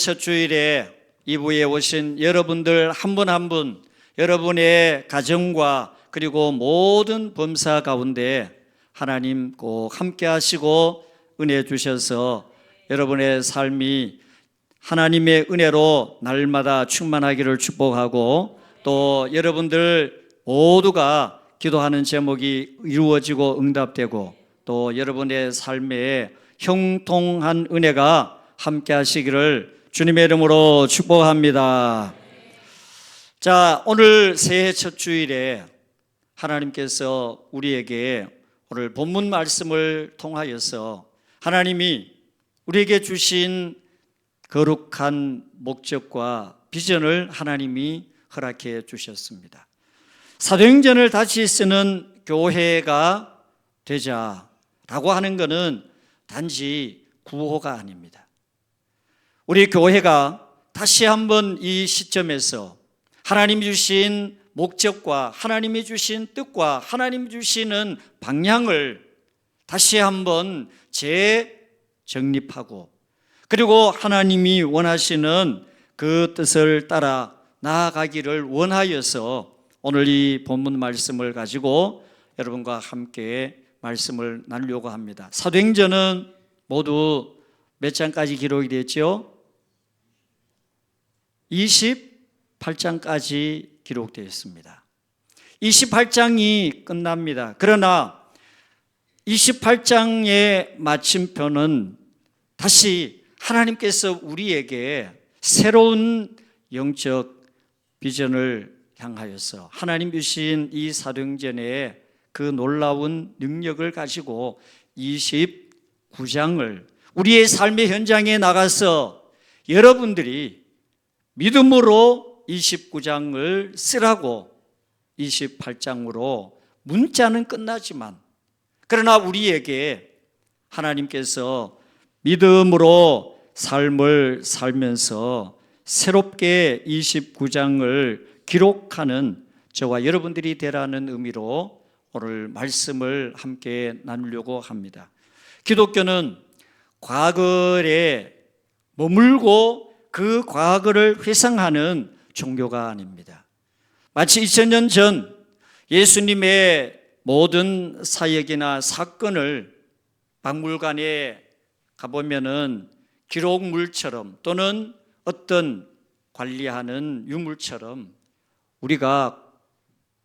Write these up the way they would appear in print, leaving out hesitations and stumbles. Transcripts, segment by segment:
첫 주일에 이부에 오신 여러분들 한 분 한 분, 여러분의 가정과 그리고 모든 범사 가운데 하나님 꼭 함께 하시고 은혜 주셔서 여러분의 삶이 하나님의 은혜로 날마다 충만하기를 축복하고, 또 여러분들 모두가 기도하는 제목이 이루어지고 응답되고, 또 여러분의 삶에 형통한 은혜가 함께 하시기를 주님의 이름으로 축복합니다. 자, 오늘 새해 첫 주일에 하나님께서 우리에게 오늘 본문 말씀을 통하여서 하나님이 우리에게 주신 거룩한 목적과 비전을 하나님이 허락해 주셨습니다. 사도행전을 다시 쓰는 교회가 되자라고 하는 것은 단지 구호가 아닙니다. 우리 교회가 다시 한번 이 시점에서 하나님이 주신 목적과 하나님이 주신 뜻과 하나님이 주시는 방향을 다시 한번 재정립하고, 그리고 하나님이 원하시는 그 뜻을 따라 나아가기를 원하여서 오늘 이 본문 말씀을 가지고 여러분과 함께 말씀을 나누려고 합니다. 사도행전은 모두 몇 장까지 기록이 됐죠? 28장까지 기록되어 있습니다. 28장이 끝납니다. 그러나 28장의 마침표는 다시 하나님께서 우리에게 새로운 영적 비전을 향하여서 하나님 주신 이 사도행전의 그 놀라운 능력을 가지고 29장을 우리의 삶의 현장에 나가서 여러분들이 믿음으로 29장을 쓰라고 28장으로 문자는 끝나지만, 그러나 우리에게 하나님께서 믿음으로 삶을 살면서 새롭게 29장을 기록하는 저와 여러분들이 되라는 의미로 오늘 말씀을 함께 나누려고 합니다. 기독교는 과거에 머물고 그 과거를 회상하는 종교가 아닙니다. 마치 2000년 전 예수님의 모든 사역이나 사건을 박물관에 가보면은 기록물처럼 또는 어떤 관리하는 유물처럼 우리가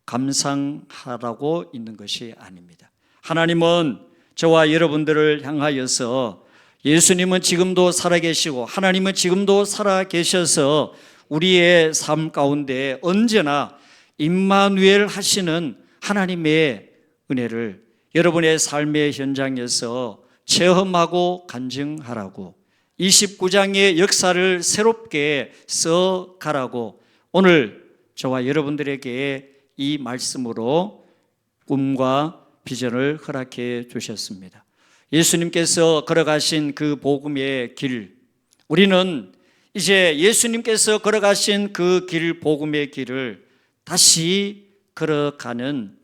감상하라고 있는 것이 아닙니다. 하나님은 저와 여러분들을 향하여서 예수님은 지금도 살아계시고 하나님은 지금도 살아계셔서 우리의 삶 가운데 언제나 임마누엘 하시는 하나님의 은혜를 여러분의 삶의 현장에서 체험하고 간증하라고, 29장의 역사를 새롭게 써가라고 오늘 저와 여러분들에게 이 말씀으로 꿈과 비전을 허락해 주셨습니다. 예수님께서 걸어가신 그 복음의 길, 우리는 이제 예수님께서 걸어가신 그 길, 복음의 길을 다시 걸어가는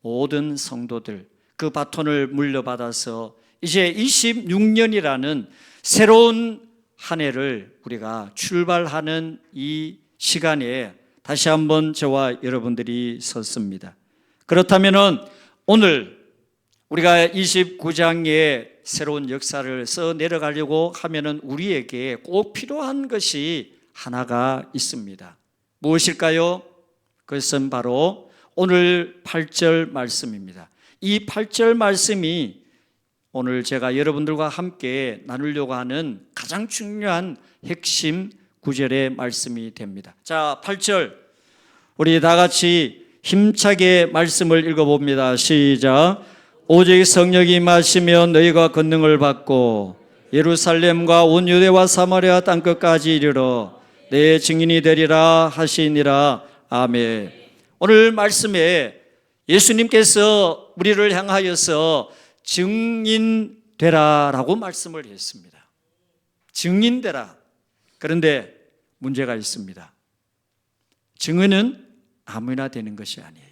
모든 성도들, 그 바톤을 물려받아서 이제 26년이라는 새로운 한 해를 우리가 출발하는 이 시간에 다시 한번 저와 여러분들이 섰습니다. 그렇다면 오늘 우리가 29장의 새로운 역사를 써 내려가려고 하면은 우리에게 꼭 필요한 것이 하나가 있습니다. 무엇일까요? 그것은 바로 오늘 8절 말씀입니다. 이 8절 말씀이 오늘 제가 여러분들과 함께 나누려고 하는 가장 중요한 핵심 구절의 말씀이 됩니다. 자, 8절 우리 다 같이 힘차게 말씀을 읽어봅니다. 시작. 오직 성령이 임하시면 너희가 권능을 받고 예루살렘과 온 유대와 사마리아 땅끝까지 이르러 내 증인이 되리라 하시니라. 아멘. 오늘 말씀에 예수님께서 우리를 향하여서 증인되라라고 말씀을 했습니다. 증인되라. 그런데 문제가 있습니다. 증인은 아무나 되는 것이 아니에요.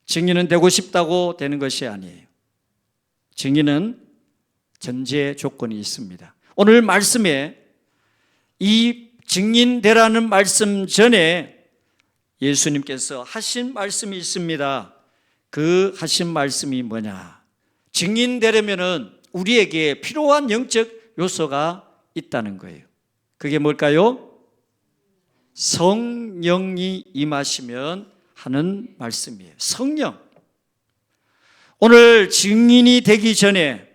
증인은 되고 싶다고 되는 것이 아니에요. 증인은 전제 조건이 있습니다. 오늘 말씀에 이 증인되라는 말씀 전에 예수님께서 하신 말씀이 있습니다. 그 하신 말씀이 뭐냐? 증인되려면은 우리에게 필요한 영적 요소가 있다는 거예요. 그게 뭘까요? 성령이 임하시면 하는 말씀이에요. 성령. 오늘 증인이 되기 전에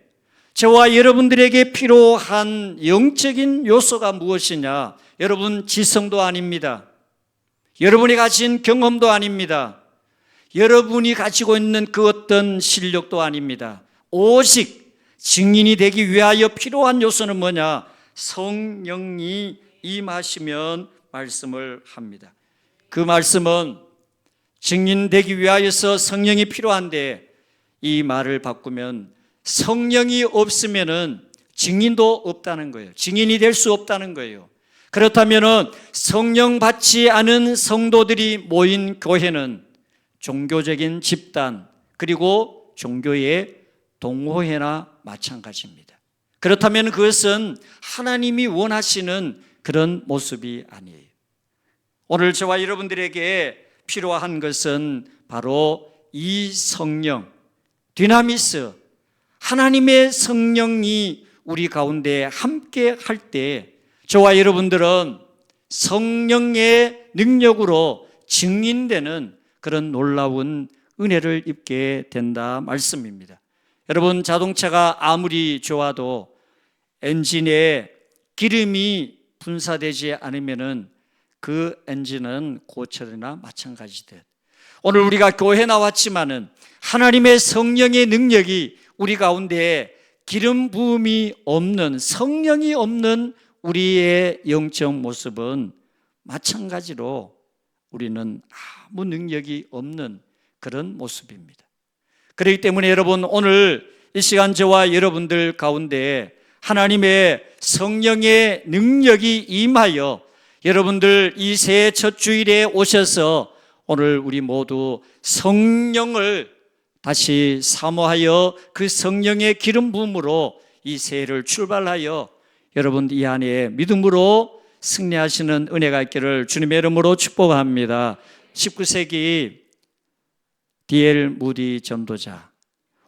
저와 여러분들에게 필요한 영적인 요소가 무엇이냐? 여러분, 지성도 아닙니다. 여러분이 가진 경험도 아닙니다. 여러분이 가지고 있는 그 어떤 실력도 아닙니다. 오직 증인이 되기 위하여 필요한 요소는 뭐냐? 성령이 임하시면 말씀을 합니다. 그 말씀은 증인되기 위하여서 성령이 필요한데, 이 말을 바꾸면 성령이 없으면은 증인도 없다는 거예요. 증인이 될 수 없다는 거예요. 그렇다면은 성령 받지 않은 성도들이 모인 교회는 종교적인 집단, 그리고 종교의 동호회나 마찬가지입니다. 그렇다면 그것은 하나님이 원하시는 그런 모습이 아니에요. 오늘 저와 여러분들에게 필요한 것은 바로 이 성령, 디나미스, 하나님의 성령이 우리 가운데 함께 할 때 저와 여러분들은 성령의 능력으로 증인되는 그런 놀라운 은혜를 입게 된다 말씀입니다. 여러분, 자동차가 아무리 좋아도 엔진에 기름이 분사되지 않으면은 그 엔진은 고철이나 마찬가지듯, 오늘 우리가 교회 나왔지만은 하나님의 성령의 능력이 우리 가운데 기름 부음이 없는, 성령이 없는 우리의 영적 모습은 마찬가지로 우리는 아무 능력이 없는 그런 모습입니다. 그렇기 때문에 여러분, 오늘 이 시간 저와 여러분들 가운데 하나님의 성령의 능력이 임하여 여러분들 이 새해 첫 주일에 오셔서 오늘 우리 모두 성령을 다시 사모하여 그 성령의 기름 부음으로 이 새해를 출발하여 여러분 이 안에 믿음으로 승리하시는 은혜가 있기를 주님의 이름으로 축복합니다. 19세기 D.L. 무디 전도자,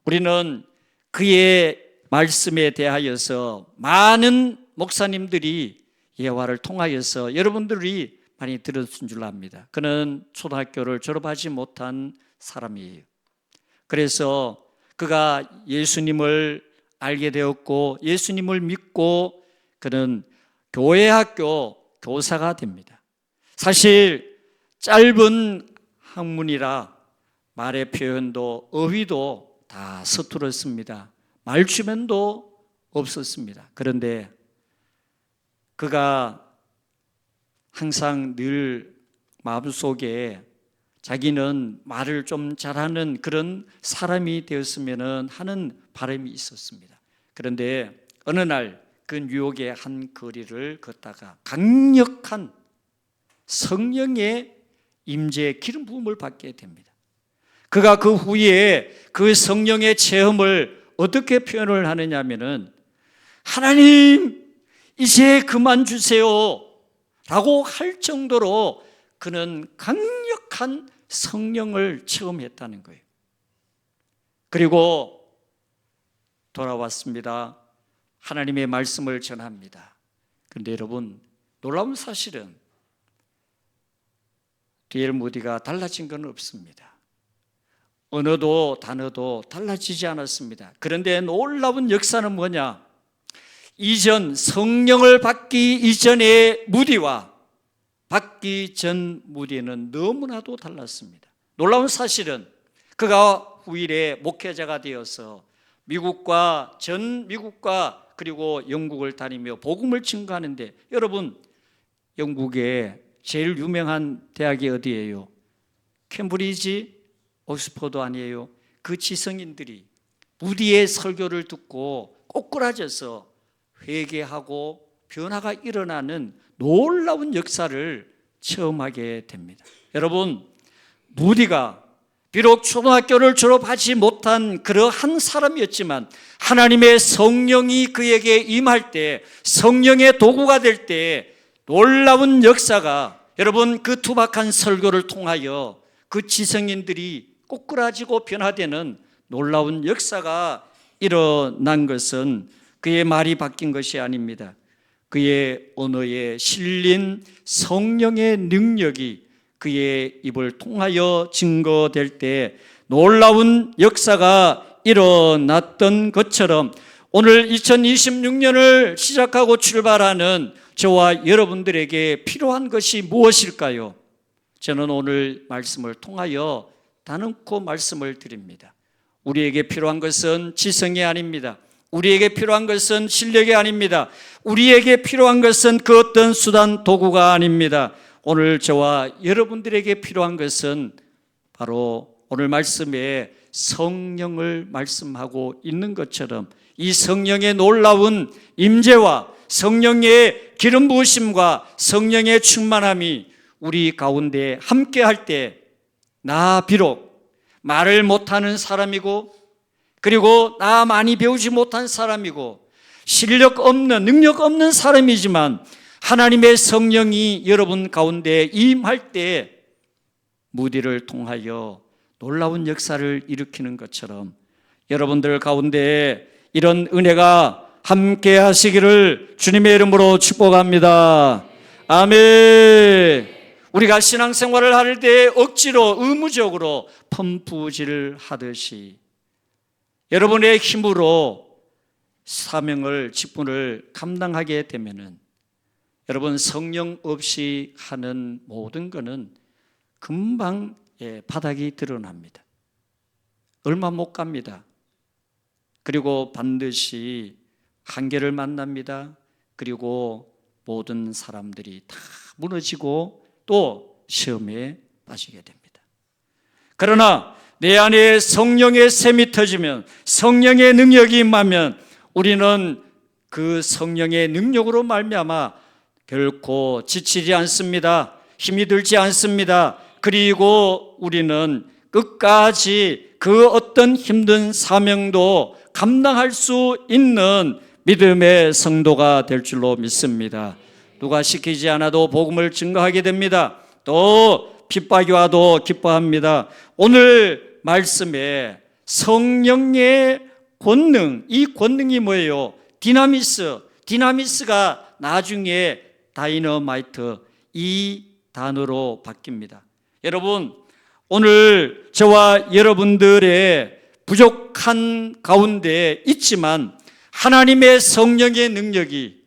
우리는 그의 말씀에 대하여서 많은 목사님들이 예화를 통하여서 여러분들이 많이 들었은 줄 압니다. 그는 초등학교를 졸업하지 못한 사람이에요. 그래서 그가 예수님을 알게 되었고 예수님을 믿고 그는 교회학교 교사가 됩니다. 사실 짧은 학문이라 말의 표현도 어휘도 다 서툴었습니다. 말주변도 없었습니다. 그런데 그가 항상 늘 마음속에 자기는 말을 좀 잘하는 그런 사람이 되었으면 하는 바람이 있었습니다. 그런데 어느 날 그 뉴욕의 한 거리를 걷다가 강력한 성령의 임재 기름 부음을 받게 됩니다. 그가 그 후에 그 성령의 체험을 어떻게 표현을 하느냐 하면은, 하나님 이제 그만 주세요 라고 할 정도로 그는 강력한 성령을 체험했다는 거예요. 그리고 돌아왔습니다. 하나님의 말씀을 전합니다. 그런데 여러분, 놀라운 사실은 D.L. 무디가 달라진 건 없습니다. 언어도 단어도 달라지지 않았습니다. 그런데 놀라운 역사는 뭐냐? 이전 성령을 받기 이전의 무디와 받기 전 무디는 너무나도 달랐습니다. 놀라운 사실은 그가 후일에 목회자가 되어서 미국과 전 미국과 그리고 영국을 다니며 복음을 증거하는데, 여러분 영국의 제일 유명한 대학이 어디예요? 캠브리지, 옥스퍼드 아니에요? 그 지성인들이 무디의 설교를 듣고 꼬꾸라져서 회개하고 변화가 일어나는 놀라운 역사를 체험하게 됩니다. 여러분, 무디가 비록 초등학교를 졸업하지 못한 그러한 사람이었지만 하나님의 성령이 그에게 임할 때, 성령의 도구가 될 때 놀라운 역사가, 여러분, 그 투박한 설교를 통하여 그 지성인들이 꼬꾸라지고 변화되는 놀라운 역사가 일어난 것은 그의 말이 바뀐 것이 아닙니다. 그의 언어에 실린 성령의 능력이 그의 입을 통하여 증거될 때 놀라운 역사가 일어났던 것처럼 오늘 2026년을 시작하고 출발하는 저와 여러분들에게 필요한 것이 무엇일까요? 저는 오늘 말씀을 통하여 단언코 말씀을 드립니다. 우리에게 필요한 것은 지성이 아닙니다. 우리에게 필요한 것은 실력이 아닙니다. 우리에게 필요한 것은 그 어떤 수단 도구가 아닙니다. 오늘 저와 여러분들에게 필요한 것은 바로 오늘 말씀에 성령을 말씀하고 있는 것처럼 이 성령의 놀라운 임재와 성령의 기름 부으심과 성령의 충만함이 우리 가운데 함께할 때 나 비록 말을 못하는 사람이고 그리고 나 많이 배우지 못한 사람이고 실력 없는 능력 없는 사람이지만 하나님의 성령이 여러분 가운데 임할 때 무디를 통하여 놀라운 역사를 일으키는 것처럼 여러분들 가운데 이런 은혜가 함께 하시기를 주님의 이름으로 축복합니다. 아멘. 우리가 신앙생활을 할 때 억지로 의무적으로 펌프질을 하듯이 여러분의 힘으로 사명을 직분을 감당하게 되면은 여러분 성령 없이 하는 모든 것은 금방 바닥이 드러납니다. 얼마 못 갑니다. 그리고 반드시 한계를 만납니다. 그리고 모든 사람들이 다 무너지고 또 시험에 빠지게 됩니다. 그러나 내 안에 성령의 샘이 터지면 성령의 능력이 임하면 우리는 그 성령의 능력으로 말미암아 결코 지치지 않습니다. 힘이 들지 않습니다. 그리고 우리는 끝까지 그 어떤 힘든 사명도 감당할 수 있는 믿음의 성도가 될 줄로 믿습니다. 누가 시키지 않아도 복음을 증거하게 됩니다. 또 핍박이 와도 기뻐합니다. 오늘 말씀에 성령의 권능, 이 권능이 뭐예요? 디나미스가 나중에 다이너마이트 이 단어로 바뀝니다. 여러분, 오늘 저와 여러분들의 부족한 가운데 있지만 하나님의 성령의 능력이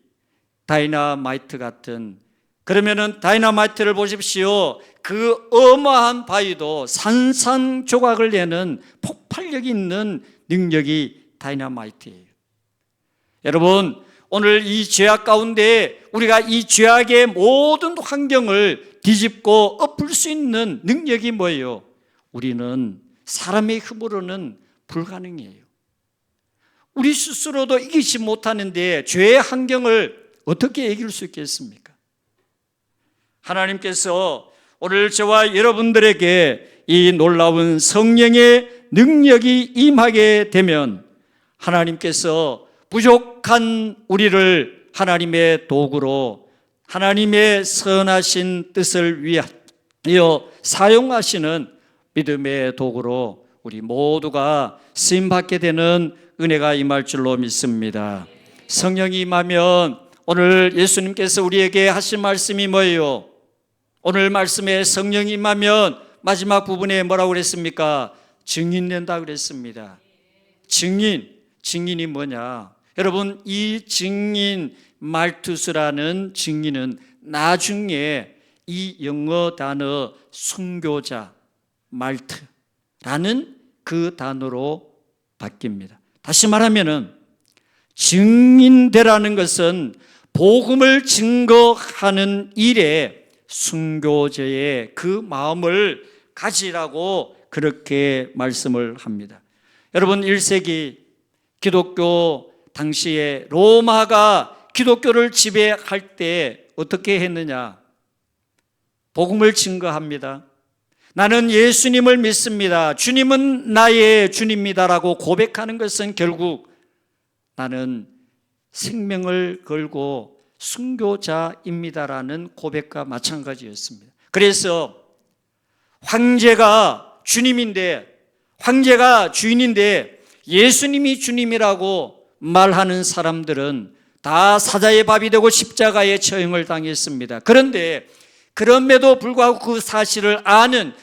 다이너마이트 같은, 그러면은 다이너마이트를 보십시오. 그 어마한 바위도 산산조각을 내는 폭발력이 있는 능력이 다이너마이트예요. 여러분, 오늘 이 죄악 가운데 우리가 이 죄악의 모든 환경을 뒤집고 엎을 수 있는 능력이 뭐예요? 우리는 사람의 힘으로는 불가능해요. 우리 스스로도 이기지 못하는데 죄의 환경을 어떻게 이길 수 있겠습니까? 하나님께서 오늘 저와 여러분들에게 이 놀라운 성령의 능력이 임하게 되면 하나님께서 부족한 우리를 하나님의 도구로 하나님의 선하신 뜻을 위하여 사용하시는 믿음의 도구로 우리 모두가 쓰임받게 되는 은혜가 임할 줄로 믿습니다. 성령이 임하면 오늘 예수님께서 우리에게 하신 말씀이 뭐예요? 오늘 말씀에 성령이 임하면 마지막 부분에 뭐라고 그랬습니까? 증인된다 그랬습니다. 증인이 뭐냐? 여러분, 이 증인 말투스라는 증인은 나중에 이 영어 단어 순교자 말트라는 그 단어로 바뀝니다. 다시 말하면은 증인되라는 것은 복음을 증거하는 일에 순교자의 그 마음을 가지라고 그렇게 말씀을 합니다. 여러분, 1세기 기독교 당시에 로마가 기독교를 지배할 때 어떻게 했느냐? 복음을 증거합니다. 나는 예수님을 믿습니다. 주님은 나의 주님이다라고 고백하는 것은 결국 나는 생명을 걸고 순교자입니다라는 고백과 마찬가지였습니다. 그래서 황제가 주님인데, 황제가 주인인데 예수님이 주님이라고 말하는 사람들은 다 사자의 밥이 되고 십자가의 처형을 당했습니다. 그런데 그럼에도 불구하고 그 사실을 아는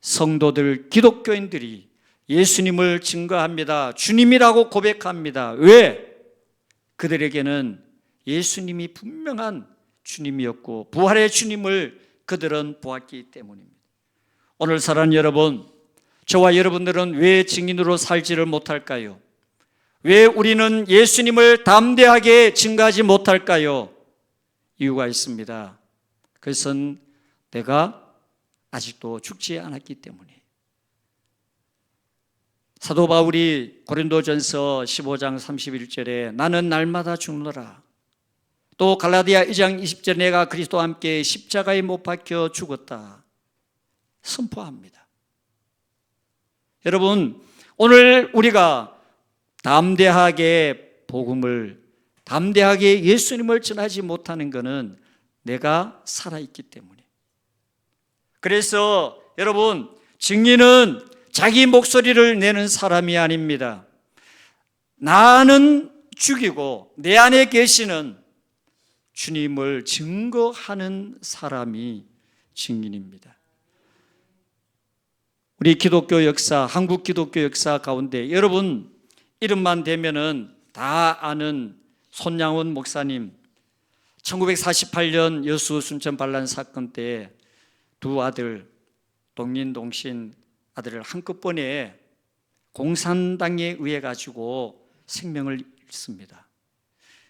성도들, 기독교인들이 예수님을 증거합니다. 주님이라고 고백합니다. 왜? 그들에게는 예수님이 분명한 주님이었고 부활의 주님을 그들은 보았기 때문입니다. 오늘 사랑하는 여러분, 저와 여러분들은 왜 증인으로 살지를 못할까요? 왜 우리는 예수님을 담대하게 증거하지 못할까요? 이유가 있습니다. 그것은 내가 아직도 죽지 않았기 때문이에요. 사도 바울이 고린도전서 15장 31절에 나는 날마다 죽노라, 또 갈라디아 2장 20절에 내가 그리스도와 함께 십자가에 못 박혀 죽었다 선포합니다. 여러분, 오늘 우리가 담대하게 복음을, 담대하게 예수님을 전하지 못하는 것은 내가 살아있기 때문에. 그래서 여러분, 증인은 자기 목소리를 내는 사람이 아닙니다. 나는 죽이고 내 안에 계시는 주님을 증거하는 사람이 증인입니다. 우리 기독교 역사, 한국 기독교 역사 가운데 여러분 이름만 대면은 다 아는 손양원 목사님, 1948년 여수 순천 반란 사건 때 두 아들, 동린 동신 아들을 한꺼번에 공산당에 의해 가지고 생명을 잃습니다.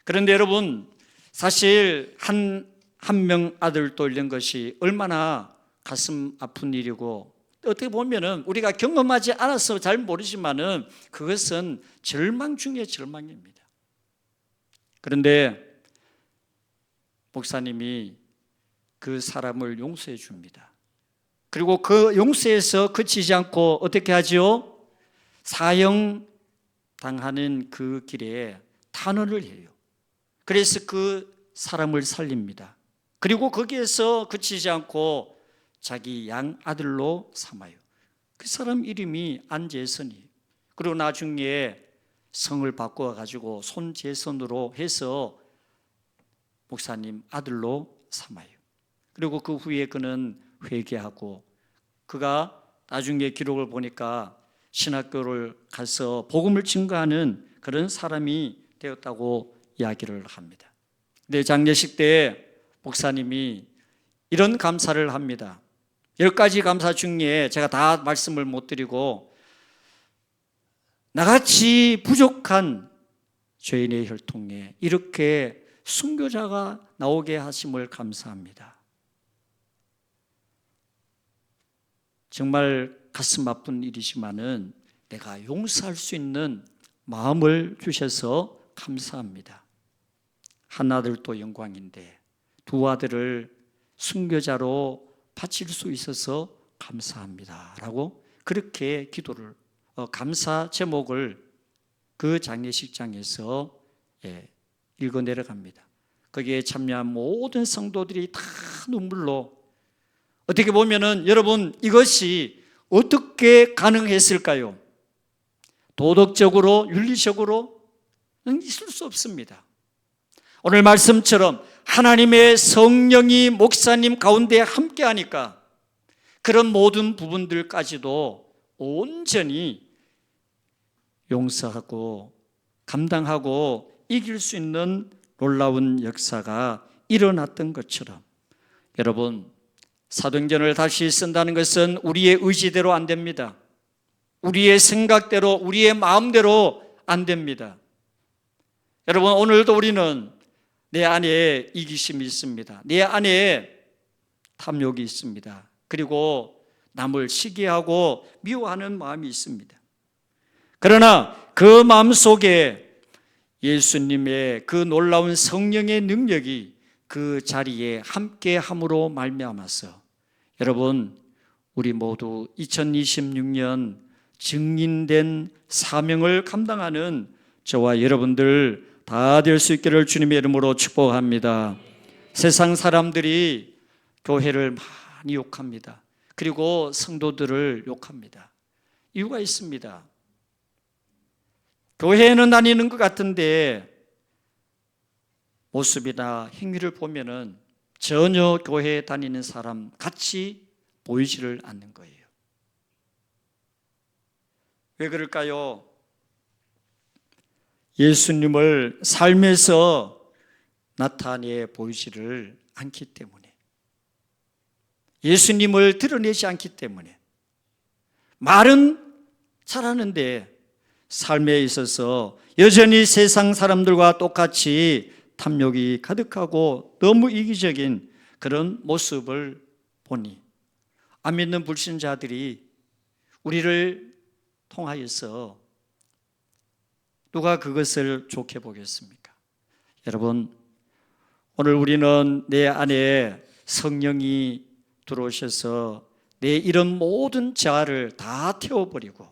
그런데 여러분, 사실 한 명 아들도 잃는 것이 얼마나 가슴 아픈 일이고, 어떻게 보면은 우리가 경험하지 않아서 잘 모르지만은 그것은 절망 중에 절망입니다. 그런데 목사님이 그 사람을 용서해 줍니다. 그리고 그 용서에서 그치지 않고 어떻게 하지요? 사형 당하는 그 길에 탄원을 해요. 그래서 그 사람을 살립니다. 그리고 거기에서 그치지 않고 자기 양아들로 삼아요. 그 사람 이름이 안재선이에요. 그리고 나중에 성을 바꿔가지고 손재선으로 해서 목사님 아들로 삼아요. 그리고 그 후에 그는 회개하고, 그가 나중에 기록을 보니까 신학교를 가서 복음을 증거하는 그런 사람이 되었다고 이야기를 합니다. 근데 장례식 때 목사님이 이런 감사를 합니다. 10가지 감사 중에 제가 다 말씀을 못 드리고, 나같이 부족한 죄인의 혈통에 이렇게 순교자가 나오게 하심을 감사합니다. 정말 가슴 아픈 일이지만은 내가 용서할 수 있는 마음을 주셔서 감사합니다. 한 아들도 영광인데 두 아들을 순교자로 바칠 수 있어서 감사합니다 라고 그렇게 기도를, 감사 제목을 그 장례식장에서 읽어 내려갑니다. 거기에 참여한 모든 성도들이 다 눈물로, 어떻게 보면은 여러분 이것이 어떻게 가능했을까요? 도덕적으로, 윤리적으로는 있을 수 없습니다. 오늘 말씀처럼 하나님의 성령이 목사님 가운데 함께하니까 그런 모든 부분들까지도 온전히 용서하고 감당하고 이길 수 있는 놀라운 역사가 일어났던 것처럼, 여러분 사도행전을 다시 쓴다는 것은 우리의 의지대로 안 됩니다. 우리의 생각대로, 우리의 마음대로 안 됩니다. 여러분, 오늘도 우리는 내 안에 이기심이 있습니다. 내 안에 탐욕이 있습니다. 그리고 남을 시기하고 미워하는 마음이 있습니다. 그러나 그 마음 속에 예수님의 그 놀라운 성령의 능력이 그 자리에 함께함으로 말미암아서 여러분, 우리 모두 2026년 증인된 사명을 감당하는 저와 여러분들 다 될 수 있기를 주님의 이름으로 축복합니다. 세상 사람들이 교회를 많이 욕합니다. 그리고 성도들을 욕합니다. 이유가 있습니다. 교회에는 다니는 것 같은데 모습이나 행위를 보면은 전혀 교회에 다니는 사람 같이 보이지를 않는 거예요. 왜 그럴까요? 예수님을 삶에서 나타내 보이지를 않기 때문에, 예수님을 드러내지 않기 때문에, 말은 잘하는데 삶에 있어서 여전히 세상 사람들과 똑같이 탐욕이 가득하고 너무 이기적인 그런 모습을 보니 안 믿는 불신자들이 우리를 통하여서 누가 그것을 좋게 보겠습니까? 여러분, 오늘 우리는 내 안에 성령이 들어오셔서 내 이런 모든 자아를 다 태워버리고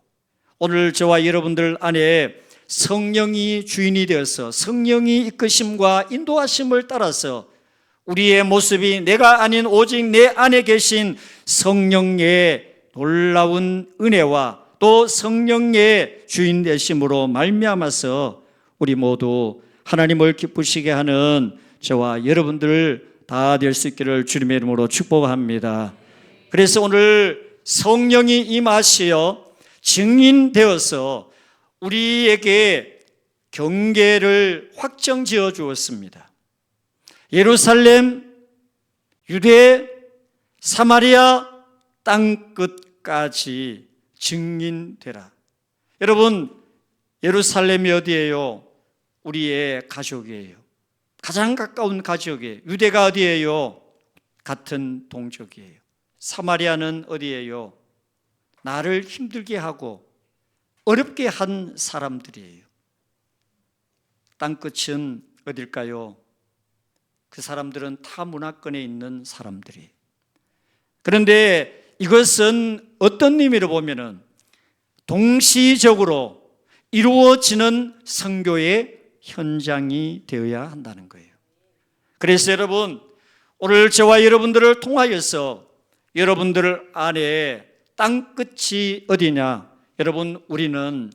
오늘 저와 여러분들 안에 성령이 주인이 되어서 성령이 이끄심과 인도하심을 따라서 우리의 모습이 내가 아닌 오직 내 안에 계신 성령의 놀라운 은혜와 또 성령의 주인 되심으로 말미암아서 우리 모두 하나님을 기쁘시게 하는 저와 여러분들 다 될 수 있기를 주님의 이름으로 축복합니다. 그래서 오늘 성령이 임하시어 증인되어서 우리에게 경계를 확정지어 주었습니다. 예루살렘, 유대, 사마리아 땅 끝까지 증인되라. 여러분, 예루살렘이 어디예요? 우리의 가족이에요. 가장 가까운 가족이에요. 유대가 어디예요? 같은 동족이에요. 사마리아는 어디예요? 나를 힘들게 하고 어렵게 한 사람들이에요. 땅끝은 어딜까요? 그 사람들은 타 문화권에 있는 사람들이에요. 그런데 이것은 어떤 의미로 보면은 동시적으로 이루어지는 선교의 현장이 되어야 한다는 거예요. 그래서 여러분, 오늘 저와 여러분들을 통하여서 여러분들 안에 땅끝이 어디냐? 여러분, 우리는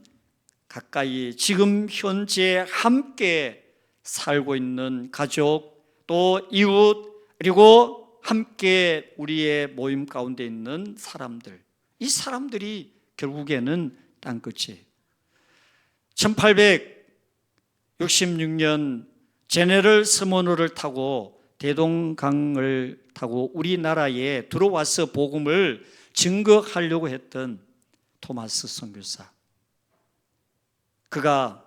가까이 지금 현재 함께 살고 있는 가족, 또 이웃, 그리고 함께 우리의 모임 가운데 있는 사람들, 이 사람들이 결국에는 땅끝이에요. 1866년 제네럴 스모노를 타고 대동강을 타고 우리나라에 들어와서 복음을 증거하려고 했던 토마스 선교사, 그가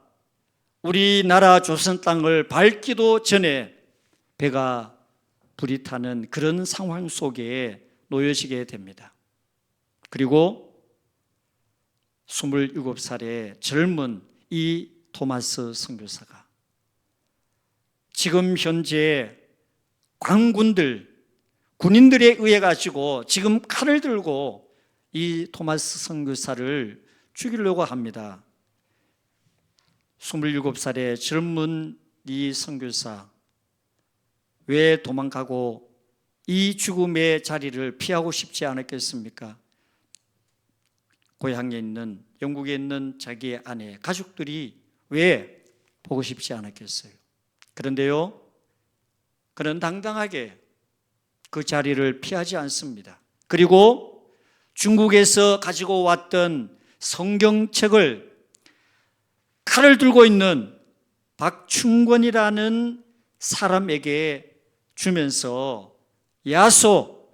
우리나라 조선 땅을 밟기도 전에 배가 불이 타는 그런 상황 속에 놓여지게 됩니다. 그리고 27살의 젊은 이 토마스 선교사가 지금 현재 군인들에 의해 가지고 지금 칼을 들고 이 토마스 선교사를 죽이려고 합니다. 27살의 젊은 이 선교사, 왜 도망가고 이 죽음의 자리를 피하고 싶지 않았겠습니까? 고향에 있는, 영국에 있는 자기의 아내, 가족들이 왜 보고 싶지 않았겠어요? 그런데요, 그는 당당하게 그 자리를 피하지 않습니다. 그리고 중국에서 가지고 왔던 성경책을 칼을 들고 있는 박충권이라는 사람에게 주면서 야소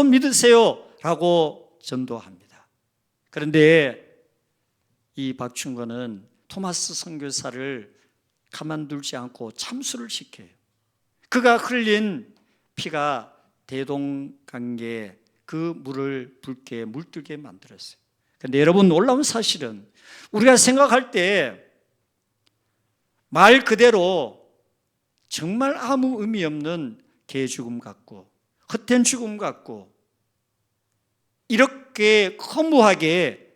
믿으세요 라고 전도합니다. 그런데 이 박충권은 토마스 선교사를 가만두지 않고 참수를 시켜요. 그가 흘린 피가 대동강에 그 물을 붉게 물들게 만들었어요. 그런데 여러분, 놀라운 사실은 우리가 생각할 때 말 그대로 정말 아무 의미 없는 개 죽음 같고 헛된 죽음 같고 이렇게 허무하게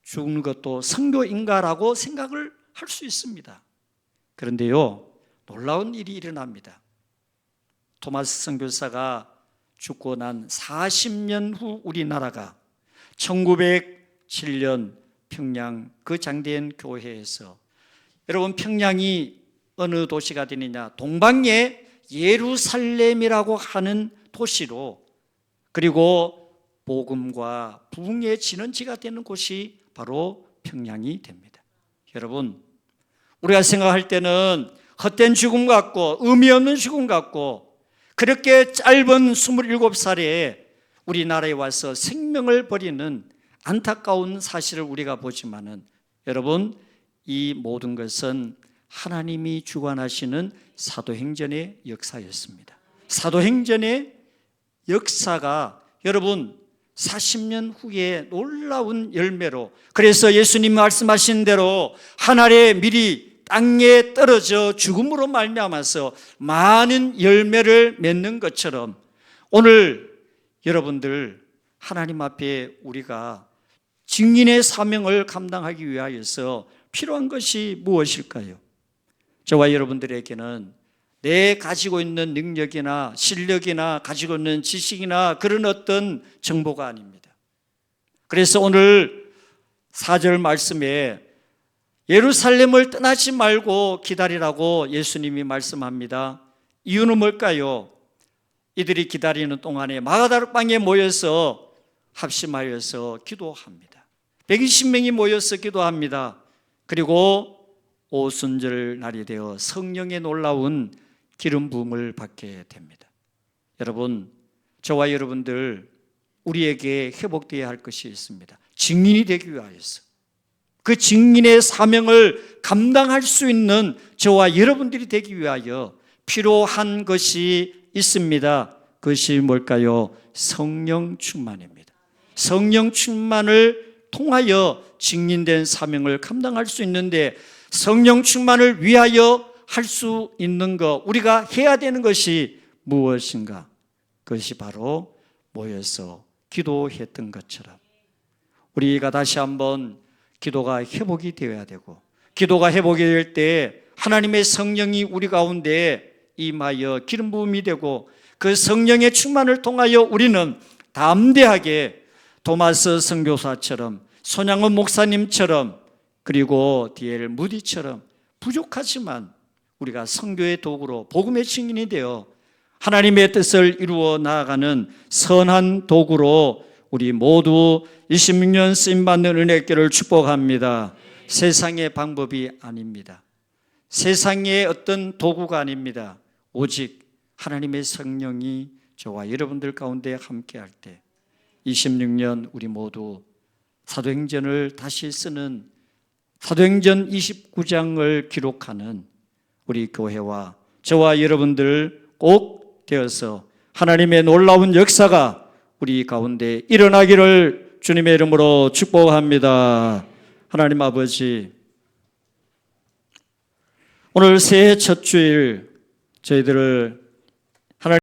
죽는 것도 선교인가라고 생각을 할 수 있습니다. 그런데요, 놀라운 일이 일어납니다. 토마스 선교사가 죽고 난 40년 후 우리나라가 1907년 평양 그 장대현 교회에서, 여러분 평양이 어느 도시가 되느냐, 동방의 예루살렘이라고 하는 도시로, 그리고 복음과 부흥의 진원지가 되는 곳이 바로 평양이 됩니다. 여러분, 우리가 생각할 때는 헛된 죽음 같고 의미 없는 죽음 같고, 그렇게 짧은 27살에 우리나라에 와서 생명을 버리는 안타까운 사실을 우리가 보지만은, 여러분, 이 모든 것은 하나님이 주관하시는 사도행전의 역사였습니다. 사도행전의 역사가 여러분 40년 후에 놀라운 열매로, 그래서 예수님 말씀하신 대로 하늘의 밀이 땅에 떨어져 죽음으로 말미암아서 많은 열매를 맺는 것처럼, 오늘 여러분들 하나님 앞에 우리가 증인의 사명을 감당하기 위하여서 필요한 것이 무엇일까요? 저와 여러분들에게는 내 가지고 있는 능력이나 실력이나 가지고 있는 지식이나 그런 어떤 정보가 아닙니다. 그래서 오늘 4절 말씀에 예루살렘을 떠나지 말고 기다리라고 예수님이 말씀합니다. 이유는 뭘까요? 이들이 기다리는 동안에 마가다락방에 모여서 합심하여서 기도합니다. 120명이 모여서 기도합니다. 그리고 오순절 날이 되어 성령의 놀라운 기름 부음을 받게 됩니다. 여러분, 저와 여러분들, 우리에게 회복되어야 할 것이 있습니다. 증인이 되기 위하여서, 그 증인의 사명을 감당할 수 있는 저와 여러분들이 되기 위하여 필요한 것이 있습니다. 그것이 뭘까요? 성령 충만입니다. 성령 충만을 통하여 증인된 사명을 감당할 수 있는데, 성령 충만을 위하여 할 수 있는 것, 우리가 해야 되는 것이 무엇인가? 그것이 바로 모여서 기도했던 것처럼 우리가 다시 한번 기도가 회복이 되어야 되고, 기도가 회복이 될 때 하나님의 성령이 우리 가운데 임하여 기름 부음이 되고, 그 성령의 충만을 통하여 우리는 담대하게 도마스 선교사처럼, 손양원 목사님처럼, 그리고 디엘 무디처럼 부족하지만 우리가 선교의 도구로 복음의 증인이 되어 하나님의 뜻을 이루어 나아가는 선한 도구로 우리 모두 26년 쓰임받는 은혜교를 축복합니다. 세상의 방법이 아닙니다. 세상의 어떤 도구가 아닙니다. 오직 하나님의 성령이 저와 여러분들 가운데 함께할 때 26년 우리 모두 사도행전을 다시 쓰는, 사도행전 29장을 기록하는 우리 교회와 저와 여러분들 꼭 되어서 하나님의 놀라운 역사가 우리 가운데 일어나기를 주님의 이름으로 축복합니다. 하나님 아버지, 오늘 새해 첫 주일 저희들을